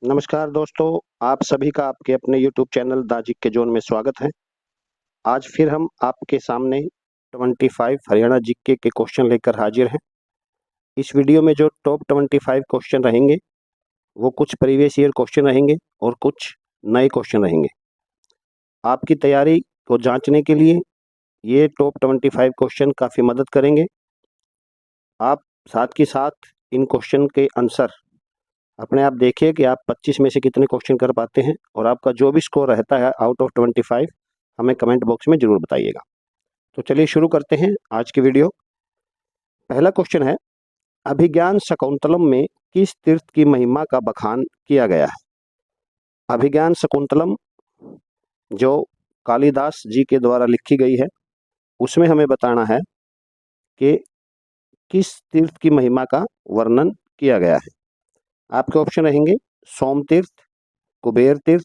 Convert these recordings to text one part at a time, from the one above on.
नमस्कार दोस्तों, आप सभी का आपके अपने YouTube channel the GK zone में स्वागत है। आज फिर हम आपके सामने 25 हरियाणा जीके के क्वेश्चन लेकर हाजिर हैं। इस वीडियो में जो टॉप 25 क्वेश्चन रहेंगे वो कुछ प्रीवियस ईयर क्वेश्चन रहेंगे और कुछ नए क्वेश्चन रहेंगे। आपकी तैयारी को जांचने के लिए ये टॉप 25 क्वेश्चन काफ़ी मदद करेंगे। आप साथ के साथ इन क्वेश्चन के आंसर अपने आप देखिए कि आप 25 में से कितने क्वेश्चन कर पाते हैं और आपका जो भी स्कोर रहता है आउट ऑफ 25 हमें कमेंट बॉक्स में जरूर बताइएगा। तो चलिए शुरू करते हैं आज की वीडियो। पहला क्वेश्चन है, अभिज्ञान शकुंतलम में किस तीर्थ की महिमा का बखान किया गया है? अभिज्ञान शकुंतलम जो कालिदास जी के द्वारा लिखी गई है उसमें हमें बताना है कि किस तीर्थ की महिमा का वर्णन किया गया है। आपके ऑप्शन रहेंगे सोम तीर्थ, कुबेर तीर्थ,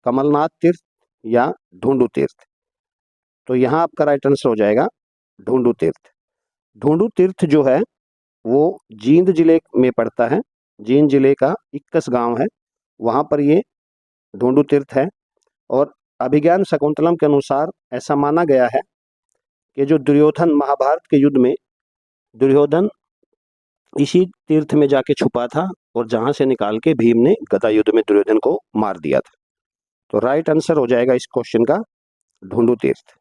कमलनाथ तीर्थ या ढूंढू तीर्थ। तो यहाँ आपका राइट आंसर हो जाएगा ढूंढू तीर्थ। ढूंढू तीर्थ जो है वो जींद जिले में पड़ता है। जींद जिले का 21 गांव है, वहां पर ये ढूंढू तीर्थ है। और अभिज्ञान शकुंतलम के अनुसार ऐसा माना गया है कि जो दुर्योधन महाभारत के युद्ध में दुर्योधन इसी तीर्थ में जाके छुपा था और जहां से निकाल के भीम ने गदा युद्ध में दुर्योधन को मार दिया था। तो राइट आंसर हो जाएगा इस क्वेश्चन का ढूंढू तीर्थ।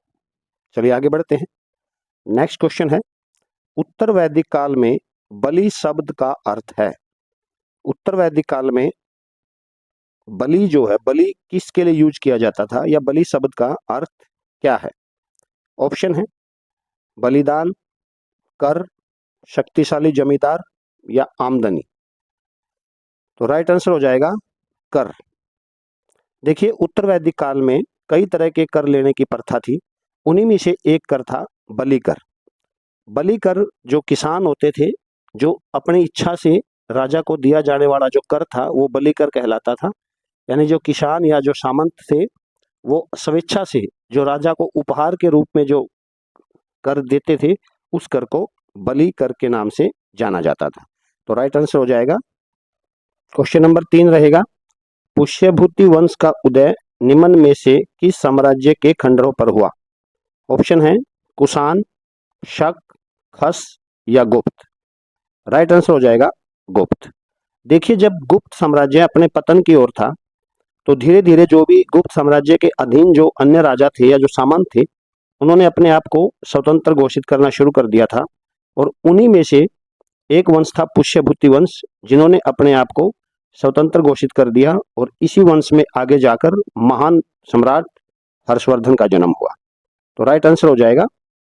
चलिए आगे बढ़ते हैं। नेक्स्ट क्वेश्चन है, उत्तर वैदिक काल में बलि शब्द का अर्थ है। उत्तर वैदिक काल में बलि जो है, बलि किसके लिए यूज किया जाता था या बलि शब्द का अर्थ क्या है? ऑप्शन है बलिदान, कर, शक्तिशाली जमींदार या आमदनी। तो राइट आंसर हो जाएगा कर। देखिए, उत्तर वैदिक काल में कई तरह के कर लेने की प्रथा थी। उन्हीं में से एक कर था बलि कर। बलि कर जो किसान होते थे, जो अपनी इच्छा से राजा को दिया जाने वाला जो कर था वो बलि कर कहलाता था। यानी जो किसान या जो सामंत थे वो स्वेच्छा से जो राजा को उपहार के रूप में जो कर देते थे उस कर को बलि कर के नाम से जाना जाता था। तो राइट आंसर हो जाएगा क्वेश्चन नंबर 3 रहेगा, पुष्यभूति वंश का उदय निम्न में से किस साम्राज्य के खंडरों पर हुआ? ऑप्शन है कुषाण, शक, खस या गुप्त। राइट आंसर हो जाएगा गुप्त। देखिए, जब गुप्त साम्राज्य अपने पतन की ओर था तो धीरे धीरे जो भी गुप्त साम्राज्य के अधीन जो अन्य राजा थे या जो सामंत थे उन्होंने अपने आप को स्वतंत्र घोषित करना शुरू कर दिया था। और उन्हीं में से एक वंश था पुष्यभूति वंश, जिन्होंने अपने आप को स्वतंत्र घोषित कर दिया और इसी वंश में आगे जाकर महान सम्राट हर्षवर्धन का जन्म हुआ। तो राइट आंसर हो जाएगा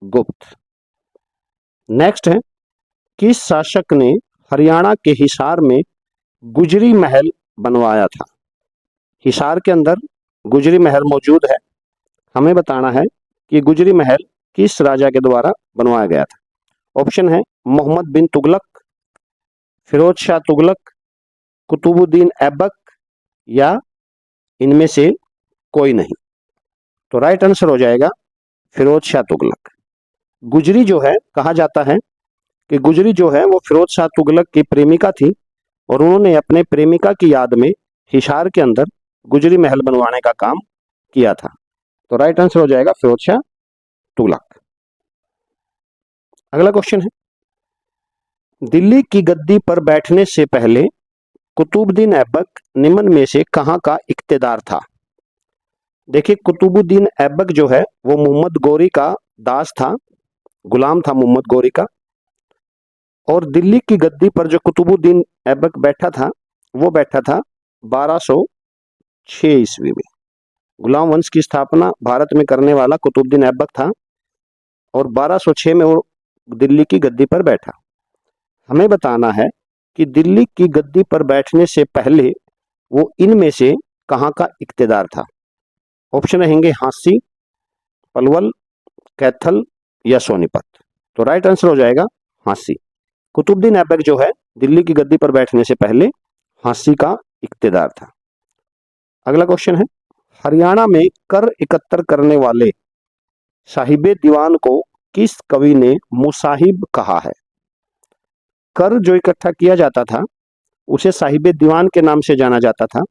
गुप्त। नेक्स्ट है, किस शासक ने हरियाणा के हिसार में गुजरी महल बनवाया था? हिसार के अंदर गुजरी महल मौजूद है। हमें बताना है कि गुजरी महल किस राजा के द्वारा बनवाया गया था। ऑप्शन है मोहम्मद बिन तुगलक, फिरोज शाह तुगलक, कुतुबुद्दीन ऐबक या इनमें से कोई नहीं। तो राइट आंसर हो जाएगा फिरोज शाह तुगलक। गुजरी जो है, कहा जाता है कि गुजरी जो है वो फिरोज शाह तुगलक की प्रेमिका थी और उन्होंने अपने प्रेमिका की याद में हिसार के अंदर गुजरी महल बनवाने का काम किया था। तो राइट आंसर हो जाएगा फिरोज शाह तुगलक। अगला क्वेश्चन है, दिल्ली की गद्दी पर बैठने से पहले कुतुबुद्दीन ऐबक निम्न में से कहां का इख्तियार था? देखिए, कुतुबुद्दीन ऐबक जो है वो मोहम्मद गौरी का दास था, गुलाम था मोहम्मद गौरी का। और दिल्ली की गद्दी पर जो कुतुबुद्दीन ऐबक बैठा था वो बैठा था 1206 ईस्वी में। गुलाम वंश की स्थापना भारत में करने वाला कुतुबुद्दीन ऐबक था और 1206 में वो दिल्ली की गद्दी पर बैठा। हमें बताना है कि दिल्ली की गद्दी पर बैठने से पहले वो इनमें से कहां का इख्तियार था? ऑप्शन रहेंगे हांसी, पलवल, कैथल या सोनीपत। तो राइट आंसर हो जाएगा हांसी। कुतुबुद्दीन ऐबक जो है दिल्ली की गद्दी पर बैठने से पहले हांसी का इख्तियार था। अगला क्वेश्चन है, हरियाणा में कर एकत्र करने वाले साहिबे दीवान को किस कवि ने मुसाहिब कहा है? कर जो इकट्ठा किया जाता था उसे साहिबे दीवान के नाम से जाना जाता था,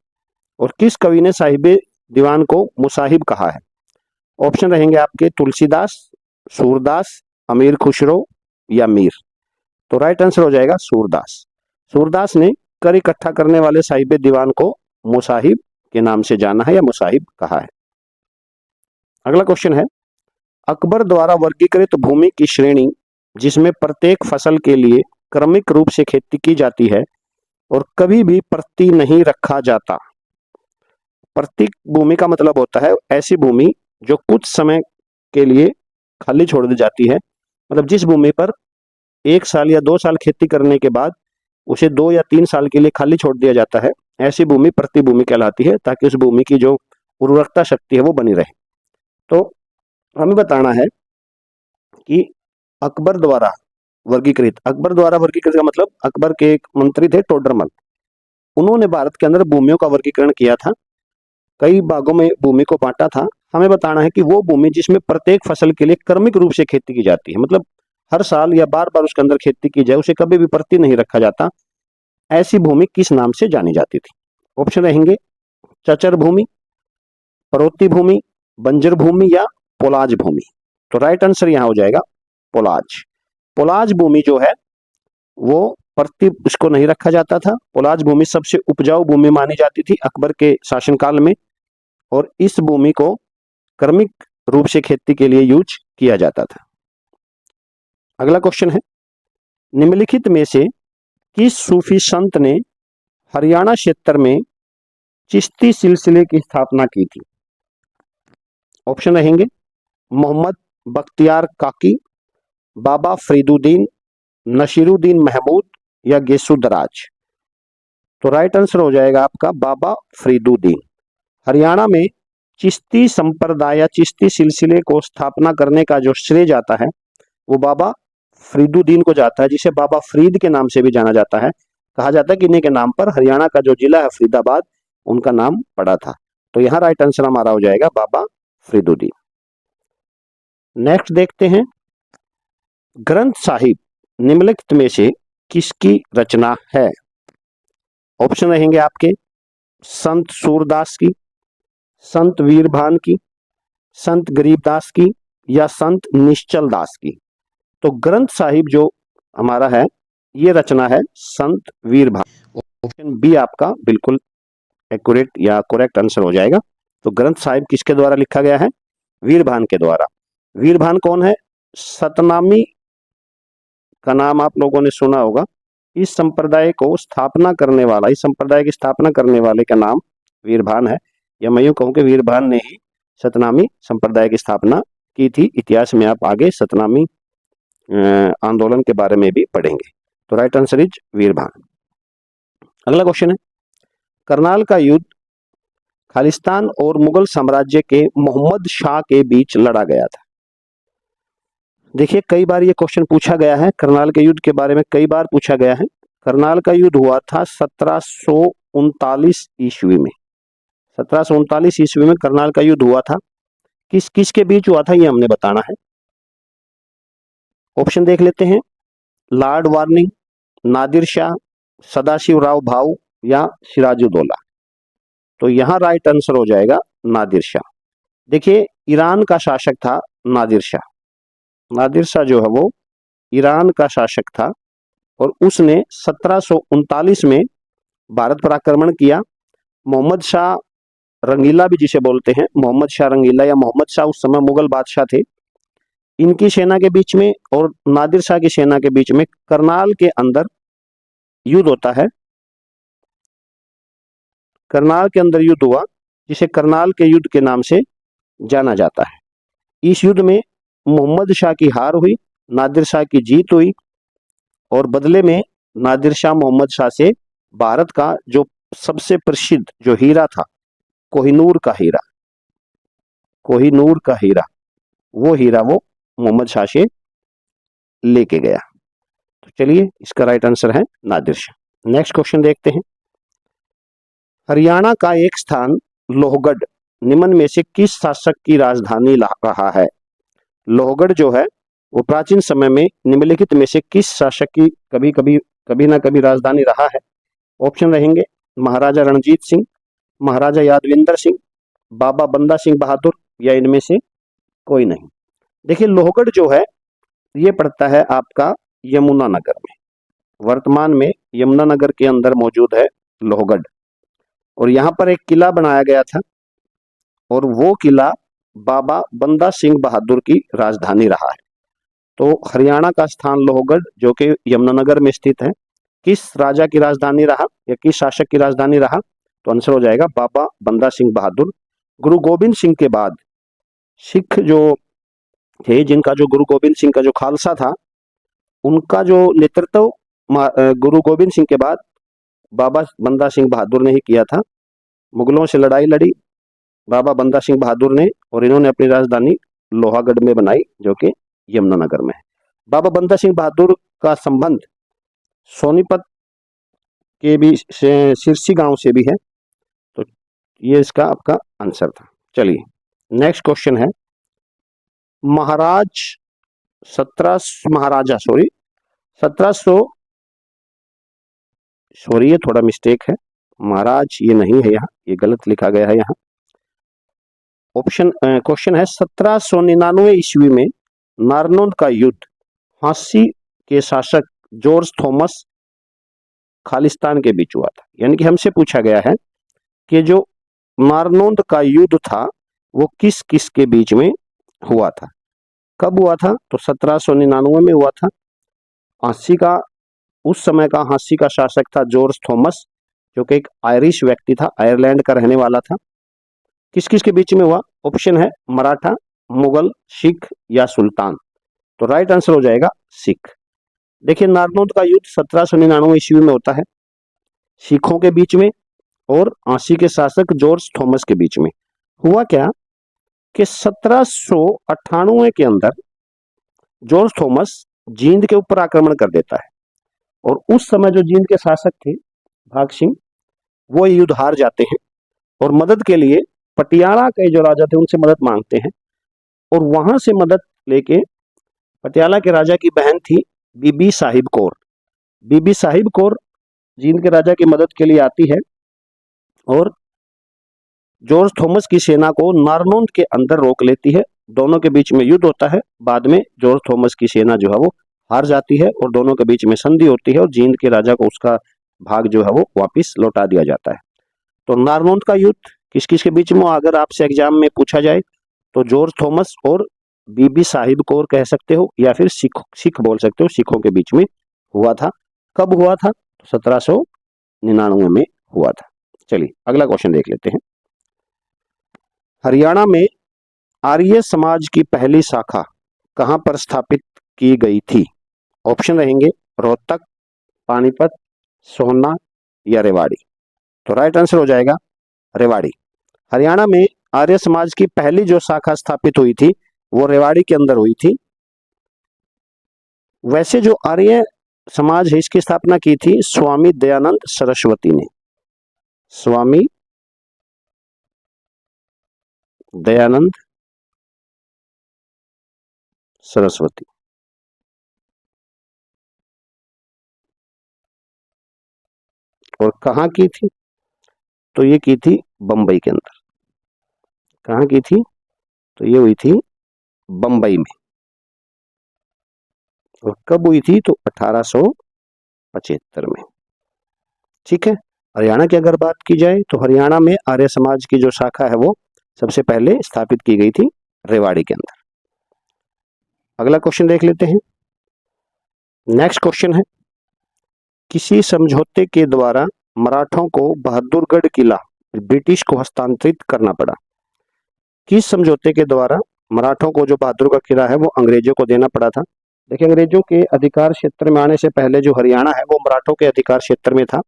और किस कवि ने साहिबे दीवान को मुसाहिब कहा है? ऑप्शन रहेंगे आपके तुलसीदास, सूरदास, अमीर खुसरो या मीर। तो राइट आंसर हो जाएगा सूरदास। सूरदास ने कर इकट्ठा करने वाले साहिबे दीवान को मुसाहिब के नाम से जाना है या मुसाहिब कहा है। अगला क्वेश्चन है, अकबर द्वारा वर्गीकृत भूमि की श्रेणी जिसमें प्रत्येक फसल के लिए क्रमिक रूप से खेती की जाती है और कभी भी प्रति नहीं रखा जाता। प्रति भूमि का मतलब होता है ऐसी भूमि जो कुछ समय के लिए खाली छोड़ दी जाती है, मतलब जिस भूमि पर 1 साल या 2 साल खेती करने के बाद उसे 2 या 3 साल के लिए खाली छोड़ दिया जाता है, ऐसी भूमि प्रति भूमि कहलाती है, ताकि उस भूमि की जो उर्वरकता शक्ति है वो बनी रहे। तो हमें बताना है कि अकबर द्वारा वर्गीकृत का मतलब अकबर के एक मंत्री थे टोडरमल, उन्होंने भारत के अंदर भूमियों का वर्गीकरण किया था, कई भागों में भूमि को बांटा था। हमें बताना है कि वो भूमि जिसमें प्रत्येक फसल के लिए क्रमिक रूप से खेती की जाती है, मतलब हर साल या बार बार उसके अंदर खेती की जाए, उसे कभी भी प्रति नहीं रखा जाता, ऐसी भूमि किस नाम से जानी जाती थी? ऑप्शन रहेंगे चचर भूमि, परोती भूमि, बंजर भूमि या पोलाज भूमि। तो राइट आंसर यहां हो जाएगा पोलाज। पोलाज भूमि जो है वो प्रति उसको नहीं रखा जाता था। पोलाज भूमि सबसे उपजाऊ भूमि मानी जाती थी अकबर के शासनकाल में, और इस भूमि को क्रमिक रूप से खेती के लिए यूज किया जाता था। अगला क्वेश्चन है, निम्नलिखित में से किस सूफी संत ने हरियाणा क्षेत्र में चिश्ती सिलसिले की स्थापना की थी? ऑप्शन रहेंगे मोहम्मद बख्तियार काकी, बाबा फरीदुद्दीन, नसीरुद्दीन महमूद या गेसुदराज। तो राइट आंसर हो जाएगा आपका बाबा फरीदुद्दीन। हरियाणा में चिश्ती संप्रदाय या चिश्ती सिलसिले को स्थापना करने का जो श्रेय जाता है वो बाबा फरीदुद्दीन को जाता है, जिसे बाबा फरीद के नाम से भी जाना जाता है। कहा जाता है कि इन्हीं के नाम पर हरियाणा का जो जिला है फरीदाबाद, उनका नाम पड़ा था। तो यहाँ राइट आंसर हमारा हो जाएगा बाबा फरीदुद्दीन। नेक्स्ट देखते हैं, ग्रंथ साहिब निम्नलिखित में से किसकी रचना है? ऑप्शन रहेंगे आपके संत सूरदास की, संत वीरभान की, संत गरीबदास की या संत निश्चल दास की। तो ग्रंथ साहिब जो हमारा है ये रचना है संत वीरभान। ऑप्शन बी आपका बिल्कुल एक्यूरेट या करेक्ट आंसर हो जाएगा। तो ग्रंथ साहिब किसके द्वारा लिखा गया है? वीरभान के द्वारा। वीरभान कौन है? सतनामी का नाम आप लोगों ने सुना होगा। इस संप्रदाय को स्थापना करने वाला, इस संप्रदाय की स्थापना करने वाले का नाम वीरभान है, या मैं यूं कहूं कि वीरभान ने ही सतनामी संप्रदाय की स्थापना की थी। इतिहास में आप आगे सतनामी आंदोलन के बारे में भी पढ़ेंगे। तो राइट आंसर इज वीरभान। अगला क्वेश्चन है, करनाल का युद्ध खालिस्तान और मुगल साम्राज्य के मोहम्मद शाह के बीच लड़ा गया था। देखिए कई बार ये क्वेश्चन पूछा गया है, करनाल के युद्ध के बारे में कई बार पूछा गया है। करनाल का युद्ध हुआ था 1739 ईस्वी में। 1739 ईस्वी में करनाल का युद्ध हुआ था। किस किस के बीच हुआ था ये हमने बताना है। ऑप्शन देख लेते हैं, लॉर्ड वार्निंग, नादिर शाह, सदाशिव राव भाऊ या सिराजुद्दौला। तो यहां राइट आंसर हो जाएगा नादिर शाह। देखिए ईरान का शासक था नादिर शाह। नादिर शाह जो है वो ईरान का शासक था, और उसने 1739 में भारत पर आक्रमण किया। मोहम्मद शाह रंगीला भी जिसे बोलते हैं, मोहम्मद शाह रंगीला या मोहम्मद शाह उस समय मुगल बादशाह थे। इनकी सेना के बीच में और नादिर शाह की सेना के बीच में करनाल के अंदर युद्ध होता है। करनाल के अंदर युद्ध हुआ, जिसे करनाल के युद्ध के नाम से जाना जाता है। इस युद्ध में मोहम्मद शाह की हार हुई, नादिर शाह की जीत हुई, और बदले में नादिर शाह मोहम्मद शाह से भारत का जो सबसे प्रसिद्ध जो हीरा था, कोहिनूर का हीरा, कोहिनूर का हीरा, वो हीरा वो मोहम्मद शाह से लेके गया। तो चलिए इसका राइट आंसर है नादिर शाह। नेक्स्ट क्वेश्चन देखते हैं, हरियाणा का एक स्थान लोहगढ़ निम्न में से किस शासक की राजधानी रहा है? लोहगढ़ जो है वो प्राचीन समय में निम्नलिखित में से किस शासक की कभी ना कभी राजधानी रहा है? ऑप्शन रहेंगे महाराजा रणजीत सिंह, महाराजा यादविंदर सिंह, बाबा बंदा सिंह बहादुर या इनमें से कोई नहीं। देखिए लोहगढ़ जो है ये पड़ता है आपका यमुनानगर में, वर्तमान में यमुनानगर के अंदर मौजूद है लोहगढ़, और यहाँ पर एक किला बनाया गया था और वो किला बाबा बंदा सिंह बहादुर की राजधानी रहा है। तो हरियाणा का स्थान लोहगढ़ जो कि यमुनानगर में स्थित है, किस राजा की राजधानी रहा या किस शासक की राजधानी रहा? तो आंसर हो जाएगा बाबा बंदा सिंह बहादुर। गुरु गोबिंद सिंह के बाद सिख जो थे, जिनका जो गुरु गोबिंद सिंह का जो खालसा था, उनका जो नेतृत्व गुरु गोबिंद सिंह के बाद बाबा बंदा सिंह बहादुर ने ही किया था। मुगलों से लड़ाई लड़ी बाबा बंदा सिंह बहादुर ने, और इन्होंने अपनी राजधानी लोहागढ़ में बनाई जो कि यमुनानगर में है। बाबा बंदा सिंह बहादुर का संबंध सोनीपत के भी सिरसी गांव से भी है। तो ये इसका आपका आंसर था। चलिए नेक्स्ट क्वेश्चन है, ये थोड़ा मिस्टेक है, महाराज ये नहीं है यहाँ, ये गलत लिखा गया है यहाँ। ऑप्शन क्वेश्चन है 1799 ईस्वी में नारनौंद का युद्ध फांसी के शासक जॉर्ज थॉमस खालिस्तान के बीच हुआ था। यानी कि हमसे पूछा गया है कि जो नारनौंद का युद्ध था वो किस किस के बीच में हुआ था, कब हुआ था? तो 1799 में हुआ था। फांसी का उस समय का फांसी का शासक था जॉर्ज थॉमस, जो कि एक आयरिश व्यक्ति था, आयरलैंड का रहने वाला था। किस किस के बीच में हुआ? ऑप्शन है मराठा, मुगल, सिख या सुल्तान। तो राइट आंसर हो जाएगा सिख। देखिए नारनौंद का युद्ध 1799 ईस्वी में होता है, सिखों के बीच में और फांसी के शासक जॉर्ज थॉमस के बीच में। हुआ क्या कि 1798 के अंदर जॉर्ज थॉमस जींद के ऊपर आक्रमण कर देता है, और उस समय जो जींद के शासक थे भाग सिंह, वो युद्ध हार जाते हैं और मदद के लिए पटियाला के जो राजा थे उनसे मदद मांगते हैं, और वहां से मदद लेके पटियाला के राजा की बहन थी बीबी साहिब कौर। बीबी साहिब कौर जींद के राजा की मदद के लिए आती है और जॉर्ज थॉमस की सेना को नारनौंद के अंदर रोक लेती है। दोनों के बीच में युद्ध होता है, बाद में जॉर्ज थॉमस की सेना जो है वो हार जाती है और दोनों के बीच में संधि होती है और जींद के राजा को उसका भाग जो है वो वापस लौटा दिया जाता है। तो नारनौंद का युद्ध किस किस के बीच में, अगर आपसे एग्जाम में पूछा जाए तो जॉर्ज थॉमस और बीबी साहिब कौर कह सकते हो, या फिर सिख बोल सकते हो, सिखों के बीच में हुआ था। कब हुआ था? तो 1799 में हुआ था। चलिए अगला क्वेश्चन देख लेते हैं। हरियाणा में आर्य समाज की पहली शाखा कहां पर स्थापित की गई थी? ऑप्शन रहेंगे रोहतक, पानीपत, सोहना या रेवाड़ी। तो राइट आंसर हो जाएगा रेवाड़ी। हरियाणा में आर्य समाज की पहली जो शाखा स्थापित हुई थी वो रेवाड़ी के अंदर हुई थी। वैसे जो आर्य समाज है इसकी स्थापना की थी स्वामी दयानंद सरस्वती ने। स्वामी दयानंद सरस्वती। और कहां की थी? तो ये की थी बंबई के अंदर। कहां की थी? तो ये हुई थी बंबई में। और कब हुई थी? तो 1875 में। ठीक है। हरियाणा की अगर बात की जाए तो हरियाणा में आर्य समाज की जो शाखा है वो सबसे पहले स्थापित की गई थी रेवाड़ी के अंदर। अगला क्वेश्चन देख लेते हैं। नेक्स्ट क्वेश्चन है, किसी समझौते के द्वारा मराठों को बहादुरगढ़ किला ब्रिटिश को हस्तांतरित करना पड़ा? किस समझौते के द्वारा मराठों को जो बहादुरगढ़ किला है वो अंग्रेजों को देना पड़ा था? देखिए अंग्रेजों के अधिकार क्षेत्र में आने से पहले जो हरियाणा है वो मराठों के अधिकार क्षेत्र में था।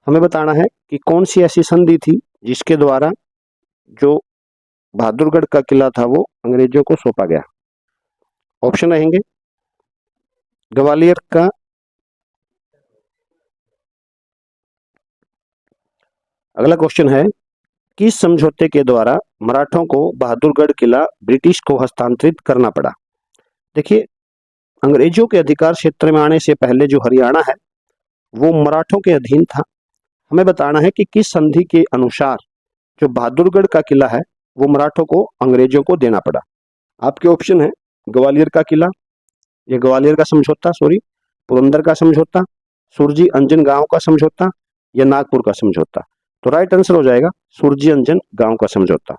हमें बताना है कि कौन सी ऐसी संधि थी जिसके द्वारा जो बहादुरगढ़ का किला था वो अंग्रेजों को सौंपा गया। ऑप्शन रहेंगे ग्वालियर का, अगला क्वेश्चन है, किस समझौते के द्वारा मराठों को बहादुरगढ़ किला ब्रिटिश को हस्तांतरित करना पड़ा? देखिए अंग्रेजों के अधिकार क्षेत्र में आने से पहले जो हरियाणा है वो मराठों के अधीन था। हमें बताना है कि किस संधि के अनुसार जो बहादुरगढ़ का किला है वो मराठों को अंग्रेजों को देना पड़ा। आपके ऑप्शन है ग्वालियर का किला, ये ग्वालियर का समझौता, सॉरी, पुरंदर का समझौता, सुरजी अंजन गांव का समझौता या नागपुर का समझौता। तो राइट आंसर हो जाएगा सुरजी अंजन गांव का समझौता।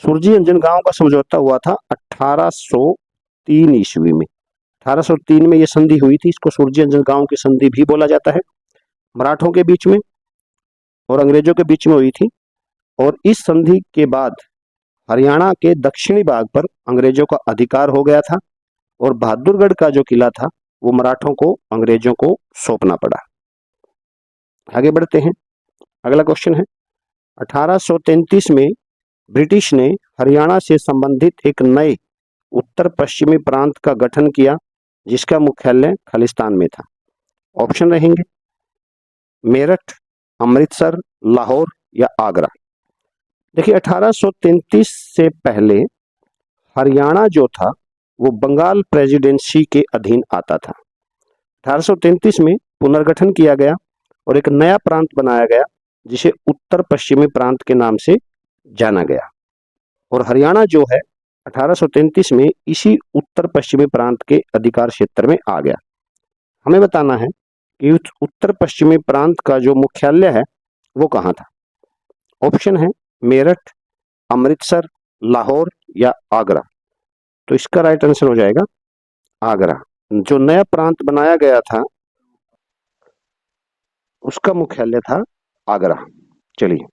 सुरजी अंजन गांव का समझौता हुआ था 1803 ईस्वी में। 1803 में ये संधि हुई थी, इसको सुरजी अंजन गांव की संधि भी बोला जाता है। मराठों के बीच में और अंग्रेजों के बीच में हुई थी, और इस संधि के बाद हरियाणा के दक्षिणी भाग पर अंग्रेजों का अधिकार हो गया था, और बहादुरगढ़ का जो किला था वो मराठों को अंग्रेजों को सौंपना पड़ा। आगे बढ़ते हैं, अगला क्वेश्चन है 1833 में ब्रिटिश ने हरियाणा से संबंधित एक नए उत्तर पश्चिमी प्रांत का गठन किया जिसका मुख्यालय खालिस्तान में था। ऑप्शन रहेंगे मेरठ, अमृतसर, लाहौर या आगरा। देखिए 1833 से पहले हरियाणा जो था वो बंगाल प्रेसिडेंसी के अधीन आता था। 1833 में पुनर्गठन किया गया और एक नया प्रांत बनाया गया जिसे उत्तर पश्चिमी प्रांत के नाम से जाना गया, और हरियाणा जो है 1833 में इसी उत्तर पश्चिमी प्रांत के अधिकार क्षेत्र में आ गया। हमें बताना है कि उत्तर पश्चिमी प्रांत का जो मुख्यालय है वो कहाँ था। ऑप्शन है मेरठ, अमृतसर, लाहौर या आगरा। तो इसका राइट आंसर हो जाएगा आगरा। जो नया प्रांत बनाया गया था उसका मुख्यालय था आगरा। चलिए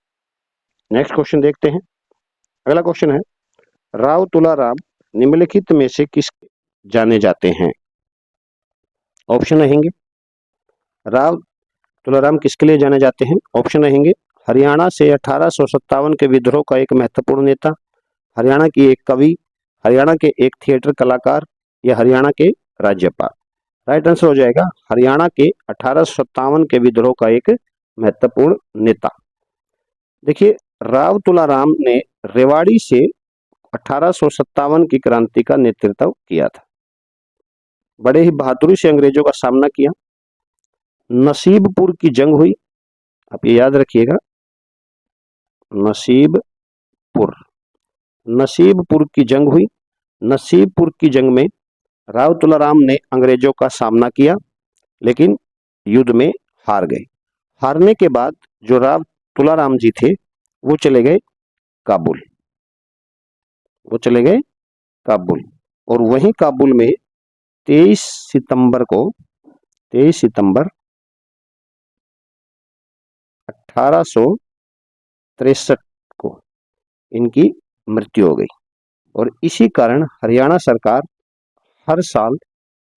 नेक्स्ट क्वेश्चन देखते हैं। अगला क्वेश्चन है राव तुलाराम निम्नलिखित में से किस जाने जाते हैं। ऑप्शन रहेंगे राव तुलाराम किसके लिए जाने जाते हैं। ऑप्शन रहेंगे हरियाणा से 1857 के विद्रोह का एक महत्वपूर्ण नेता, हरियाणा की एक कवि, हरियाणा के एक थिएटर कलाकार या हरियाणा के राज्यपाल। राइट आंसर हो जाएगा हरियाणा के 1857 के विद्रोह का एक महत्वपूर्ण नेता। देखिए राव तुलाराम ने रेवाड़ी से 1857 की क्रांति का नेतृत्व किया था। बड़े ही बहादुरी से अंग्रेजों का सामना किया। नसीबपुर की जंग हुई, आप ये याद रखिएगा, नसीबपुर की जंग हुई। नसीबपुर की जंग में राव तुलाराम ने अंग्रेजों का सामना किया लेकिन युद्ध में हार गए। हारने के बाद जो राव तुलाराम जी थे वो चले गए काबुल, और वहीं काबुल में 23 सितंबर 1863 को इनकी मृत्यु हो गई, और इसी कारण हरियाणा सरकार हर साल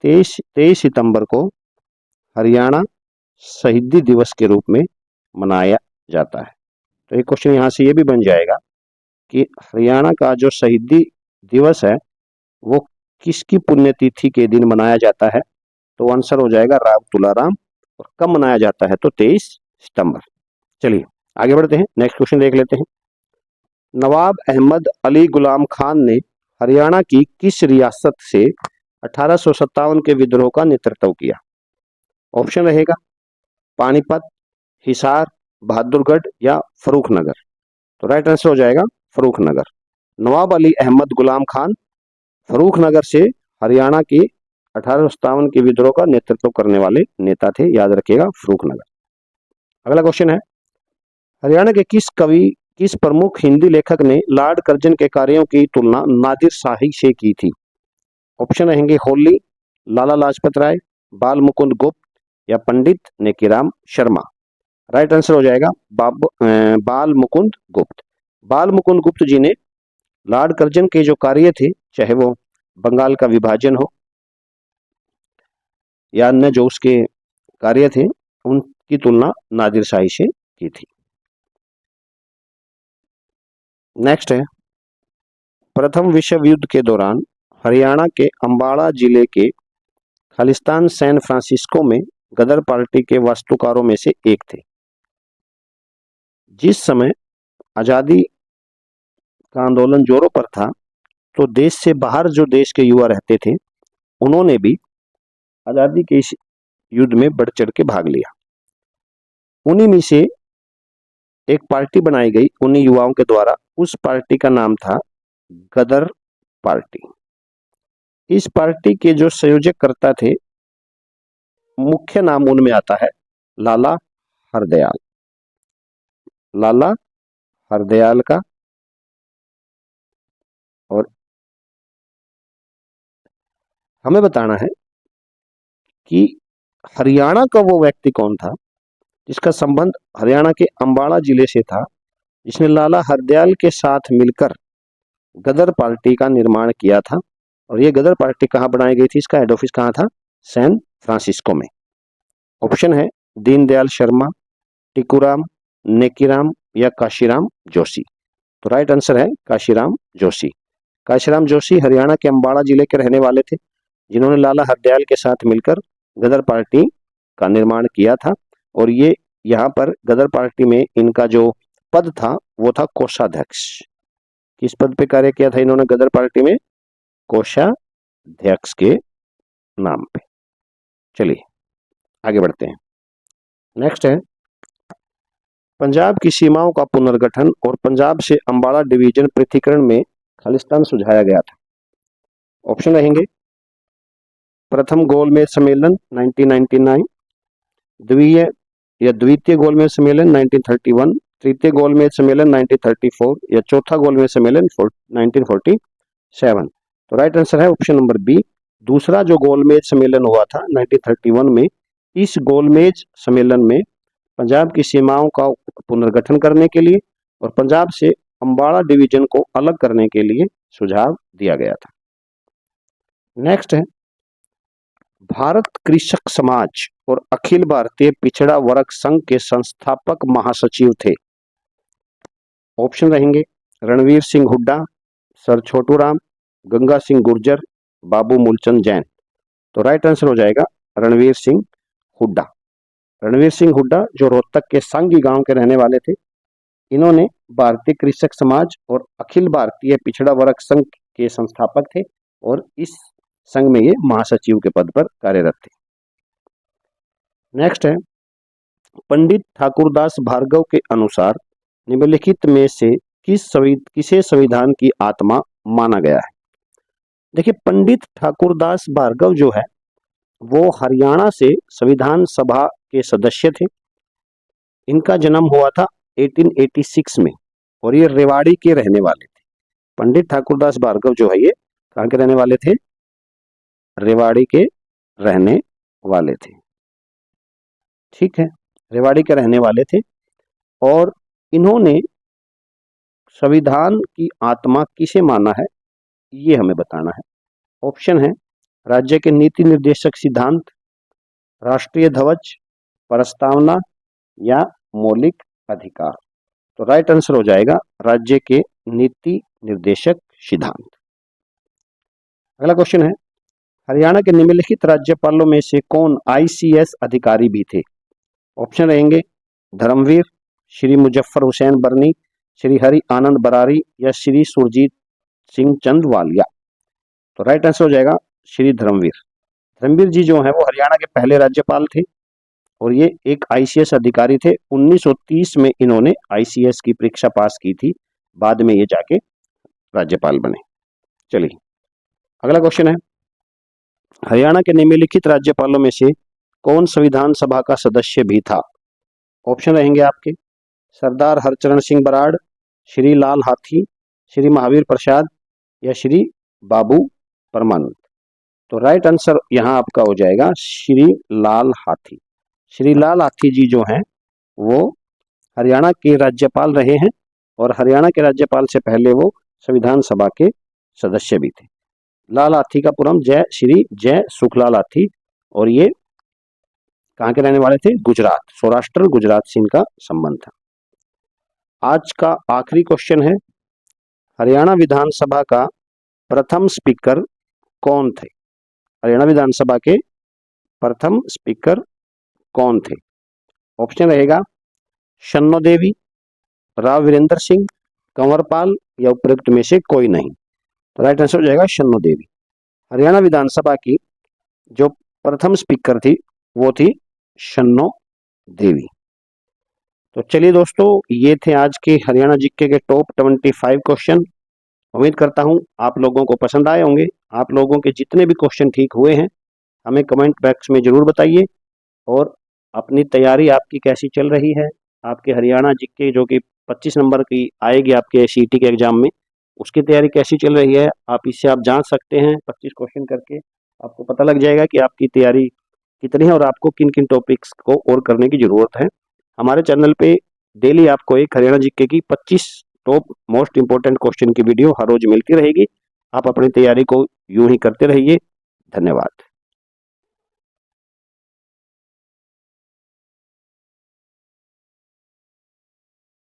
23 सितंबर को हरियाणा शहीदी दिवस के रूप में मनाया जाता है। तो एक क्वेश्चन यहाँ से ये भी बन जाएगा कि हरियाणा का जो शहीदी दिवस है वो किसकी पुण्यतिथि के दिन मनाया जाता है। तो आंसर हो जाएगा राव तुलाराम, और कब मनाया जाता है तो 23 सितंबर। चलिए आगे बढ़ते हैं, नेक्स्ट क्वेश्चन देख लेते हैं। नवाब अहमद अली गुलाम खान ने हरियाणा की किस रियासत से 1857 के विद्रोह का नेतृत्व किया। ऑप्शन रहेगा पानीपत, हिसार, बहादुरगढ़ या फर्रुखनगर। तो राइट आंसर हो जाएगा फर्रुखनगर। नवाब अली अहमद गुलाम खान फर्रुखनगर से हरियाणा की 1857 के विद्रोह का नेतृत्व करने वाले नेता थे, याद रखिएगा फर्रुखनगर। अगला क्वेश्चन है हरियाणा के किस प्रमुख हिंदी लेखक ने लॉर्ड कर्जन के कार्यों की तुलना नादिर शाही से की थी। ऑप्शन रहेंगे होली, लाला लाजपत राय, बाल मुकुंद गुप्त या पंडित नेकीराम शर्मा। राइट आंसर हो जाएगा बाल मुकुंद गुप्त। बाल मुकुंद गुप्त जी ने लॉर्ड कर्जन के जो कार्य थे, चाहे वो बंगाल का विभाजन हो या अन्य जो उसके कार्य थे, उनकी तुलना नादिर शाही से की थी। नेक्स्ट है प्रथम विश्व युद्ध के दौरान हरियाणा के अंबाला जिले के खालिस्तान सैन फ्रांसिस्को में गदर पार्टी के वास्तुकारों में से एक थे। जिस समय आजादी का आंदोलन जोरों पर था तो देश से बाहर जो देश के युवा रहते थे उन्होंने भी आजादी के इस युद्ध में बढ़ चढ़ के भाग लिया। उन्हीं में से एक पार्टी बनाई गई उन्हीं युवाओं के द्वारा। उस पार्टी का नाम था गदर पार्टी। इस पार्टी के जो संयोजककर्ता थे, मुख्य नाम उनमें आता है लाला हरदयाल। लाला हरदयाल का। और हमें बताना है कि हरियाणा का वो व्यक्ति कौन था जिसका संबंध हरियाणा के अंबाला जिले से था, जिसने लाला हरदयाल के साथ मिलकर गदर पार्टी का निर्माण किया था। और ये गदर पार्टी कहाँ बनाई गई थी, इसका हेड ऑफिस कहाँ था, सैन फ्रांसिस्को में। ऑप्शन है दीनदयाल शर्मा, टिकुराम, नेकीराम या काशीराम जोशी। तो राइट आंसर है काशीराम जोशी। काशीराम जोशी हरियाणा के अंबाला जिले के रहने वाले थे, जिन्होंने लाला हरदयाल के साथ मिलकर गदर पार्टी का निर्माण किया था। और ये यहाँ पर गदर पार्टी में इनका जो पद था वो था कोषाध्यक्ष। किस पद पे कार्य किया था इन्होंने गदर पार्टी में, कोषाध्यक्ष के नाम पे। चलिए आगे बढ़ते हैं। नेक्स्ट है पंजाब की सीमाओं का पुनर्गठन और पंजाब से अंबाला डिवीजन पृथकीकरण में खालिस्तान सुझाया गया था। ऑप्शन रहेंगे प्रथम गोलमेज सम्मेलन 1999, द्वितीय गोलमेज सम्मेलन 1931, तृतीय गोलमेज सम्मेलन 1934 या चौथा गोलमेज सम्मेलन 1947। तो राइट आंसर है ऑप्शन नंबर बी। दूसरा जो गोलमेज सम्मेलन हुआ था 1931 में, इस गोलमेज सम्मेलन में पंजाब की सीमाओं का पुनर्गठन करने के लिए और पंजाब से अंबाला डिवीजन को अलग करने के लिए सुझाव दिया गया था। नेक्स्ट है भारत कृषक समाज और अखिल भारतीय पिछड़ा वर्ग संघ के संस्थापक महासचिव थे। ऑप्शन रहेंगे रणवीर सिंह हुड्डा, सर छोटू राम, गंगा सिंह गुर्जर, बाबू मूलचंद जैन। तो राइट आंसर हो जाएगा रणवीर सिंह हुड्डा। रणवीर सिंह हुड्डा जो रोहतक के सांगी गांव के रहने वाले थे, इन्होंने भारतीय कृषक समाज और अखिल भारतीय पिछड़ा वर्ग संघ के संस्थापक थे और इस संघ में ये महासचिव के पद पर कार्यरत थे। नेक्स्ट है पंडित ठाकुरदास भार्गव के अनुसार निम्नलिखित में से किसे संविधान की आत्मा माना गया है। देखिए पंडित ठाकुरदास भार्गव जो है वो हरियाणा से संविधान सभा के सदस्य थे। इनका जन्म हुआ था 1886 में और ये रेवाड़ी के रहने वाले थे। पंडित ठाकुरदास भार्गव जो है ये कहाँ के रहने वाले थे, रेवाड़ी के रहने वाले थे। ठीक है, रेवाड़ी के रहने वाले थे और इन्होंने संविधान की आत्मा किसे माना है ये हमें बताना है। ऑप्शन है राज्य के नीति निर्देशक सिद्धांत, राष्ट्रीय ध्वज, प्रस्तावना या मौलिक अधिकार। तो राइट आंसर हो जाएगा राज्य के नीति निर्देशक सिद्धांत। अगला क्वेश्चन है हरियाणा के निम्नलिखित राज्यपालों में से कौन आईसीएस अधिकारी भी थे। ऑप्शन रहेंगे धर्मवीर, श्री मुजफ्फर हुसैन बरनी, श्री हरि आनंद बरारी या श्री सुरजीत सिंह चंद वालिया। तो राइट आंसर हो जाएगा श्री धर्मवीर। धर्मवीर जी जो है वो हरियाणा के पहले राज्यपाल थे और ये एक आईसीएस अधिकारी थे। 1930 में इन्होंने आईसीएस की परीक्षा पास की थी, बाद में ये जाके राज्यपाल बने। चलिए अगला क्वेश्चन है हरियाणा के निम्नलिखित राज्यपालों में से कौन संविधान सभा का सदस्य भी था। ऑप्शन रहेंगे आपके सरदार हरचरण सिंह बराड़, श्री लाल हाथी, श्री महावीर प्रसाद या श्री बाबू परमानंद। तो राइट आंसर यहाँ आपका हो जाएगा श्री लाल हाथी। श्री लाल हाथी जी जो हैं वो हरियाणा के राज्यपाल रहे हैं और हरियाणा के राज्यपाल से पहले वो संविधान सभा के सदस्य भी थे। लाल हाथी का पूरा श्री जय सुखलाल हाथी और ये कहाँ के रहने वाले थे, गुजरात, सौराष्ट्र गुजरात से इनका संबंध था। आज का आखिरी क्वेश्चन है हरियाणा विधानसभा का प्रथम स्पीकर कौन थे। हरियाणा विधानसभा के प्रथम स्पीकर कौन थे। ऑप्शन रहेगा शन्नो देवी, राव वीरेंद्र सिंह, कंवरपाल या उपरोक्त में से कोई नहीं। तो राइट आंसर हो जाएगा शन्नो देवी। हरियाणा विधानसभा की जो प्रथम स्पीकर थी वो थी शन्नो देवी। तो चलिए दोस्तों, ये थे आज के हरियाणा जीके के टॉप 25 क्वेश्चन। उम्मीद करता हूँ आप लोगों को पसंद आए होंगे। आप लोगों के जितने भी क्वेश्चन ठीक हुए हैं हमें कमेंट बॉक्स में जरूर बताइए, और अपनी तैयारी आपकी कैसी चल रही है। आपके हरियाणा जीके जो कि 25 नंबर की आएगी आपके सीईटी के एग्जाम में, उसकी तैयारी कैसी चल रही है आप इससे आप जांच सकते हैं। 25 क्वेश्चन करके आपको पता लग जाएगा कि आपकी तैयारी कितनी है और आपको किन किन टॉपिक्स को और करने की जरूरत है। हमारे चैनल पे डेली आपको एक हरियाणा जीके की 25 टॉप मोस्ट इंपोर्टेंट क्वेश्चन की वीडियो हर रोज मिलती रहेगी। आप अपनी तैयारी को यूं ही करते रहिए। धन्यवाद।